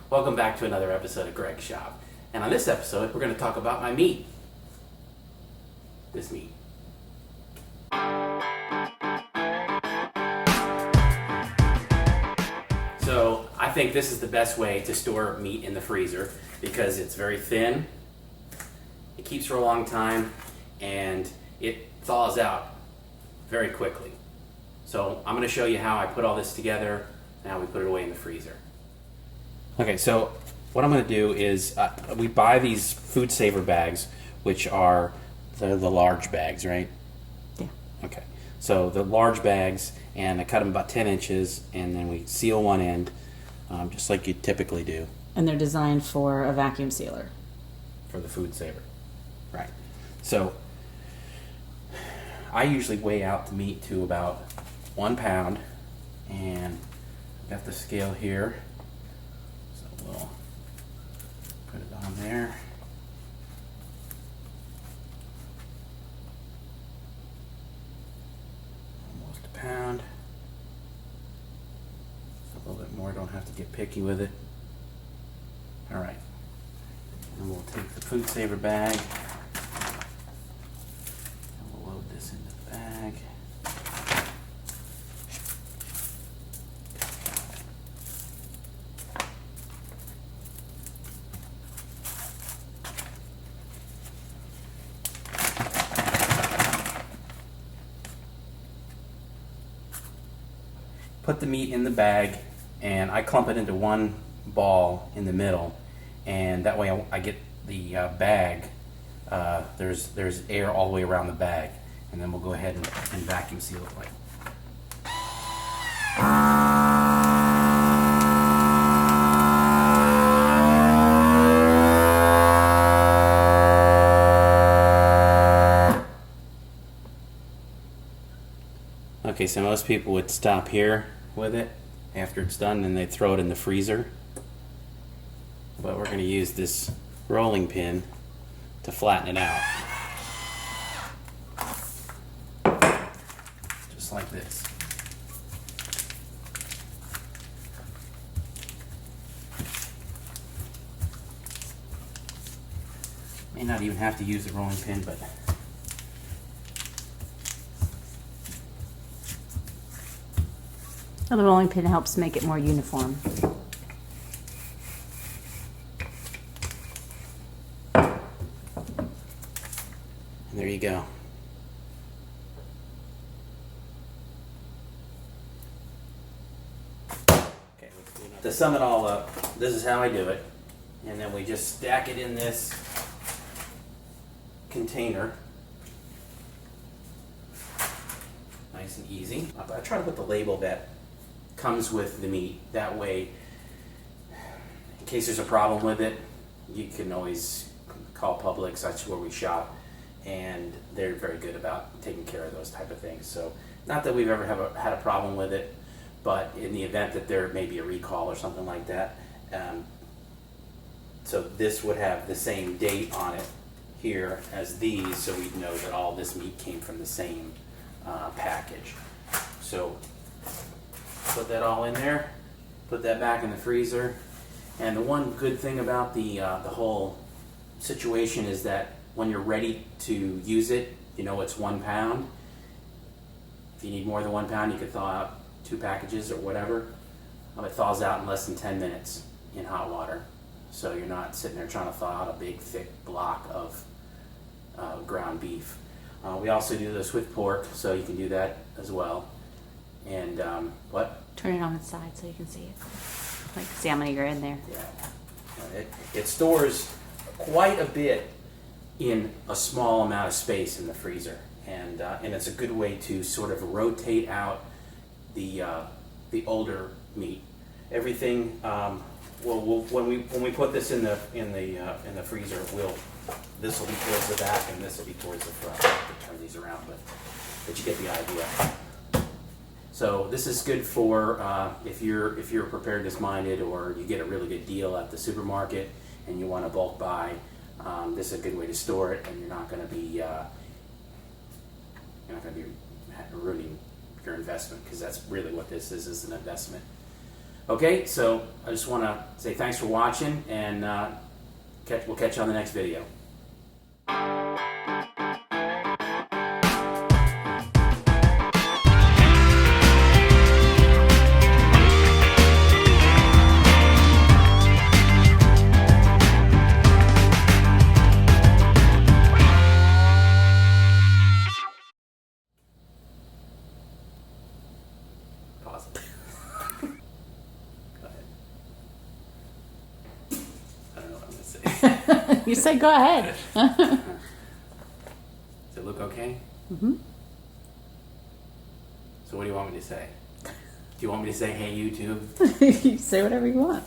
Welcome back to another episode of Greg's Shop. And on this episode, we're going to talk about my meat. This meat. So I think this is the best way to store meat in the freezer because it's very thin, it keeps for a long time, and it thaws out very quickly. So I'm going to show you how I put all this together and how we put it away in the freezer. Okay, so what I'm going to do is we buy these food saver bags, which are the large bags, right? Yeah. Okay, so the large bags, and I cut them about 10 inches, and then we seal one end, just like you typically do. And they're designed for a vacuum sealer. For the food saver, right. So I usually weigh out the meat to about 1 pound, and I've got the scale here. We'll put it on there. Almost a pound. Just a little bit more, don't have to get picky with it. All right. And we'll take the food saver bag. And we'll load this into the bag. Put the meat in the bag, and I clump it into one ball in the middle, and that way I get the bag. There's air all the way around the bag, and then we'll go ahead and vacuum seal it like. Okay, so most people would stop here with it after it's done, and they'd throw it in the freezer. But we're going to use this rolling pin to flatten it out. Just like this. May not even have to use the rolling pin, but Well, the rolling pin helps make it more uniform. and there you go. Okay, to sum it all up, this is how I do it. And then we just stack it in this container. Nice and easy. I try to put the label that comes with the meat. That way, in case there's a problem with it, you can always call Publix. That's where we shop, and they're very good about taking care of those type of things. So not that we've ever had a problem with it, but in the event that there may be a recall or something like that, so this would have the same date on it here as these, so we'd know that all this meat came from the same package. So put that all in there, put that back in the freezer, and the one good thing about the whole situation is that when you're ready to use it, you know it's 1 pound. If you need more than 1 pound, you could thaw out 2 packages or whatever. It thaws out in less than 10 minutes in hot water, so you're not sitting there trying to thaw out a big thick block of ground beef. We also do this with pork, so you can do that as well. And what? Turn it on its side so you can see it. Like see how many are in there. Yeah. It stores quite a bit in a small amount of space in the freezer, and it's a good way to sort of rotate out the older meat. Everything. When we put this in the freezer, this will be towards the back and this will be towards the front. I have to turn these around, but you get the idea. So this is good for if you're preparedness minded, or you get a really good deal at the supermarket and you want to bulk buy. This is a good way to store it, and you're not going to be ruining your investment, because that's really what this is an investment. Okay, so I just want to say thanks for watching, and we'll catch you on the next video. Pause it. Go ahead. I don't know what I'm going to say. You said go ahead. Does it look okay? Mm-hmm. So what do you want me to say? Do you want me to say, hey, YouTube? You say whatever you want.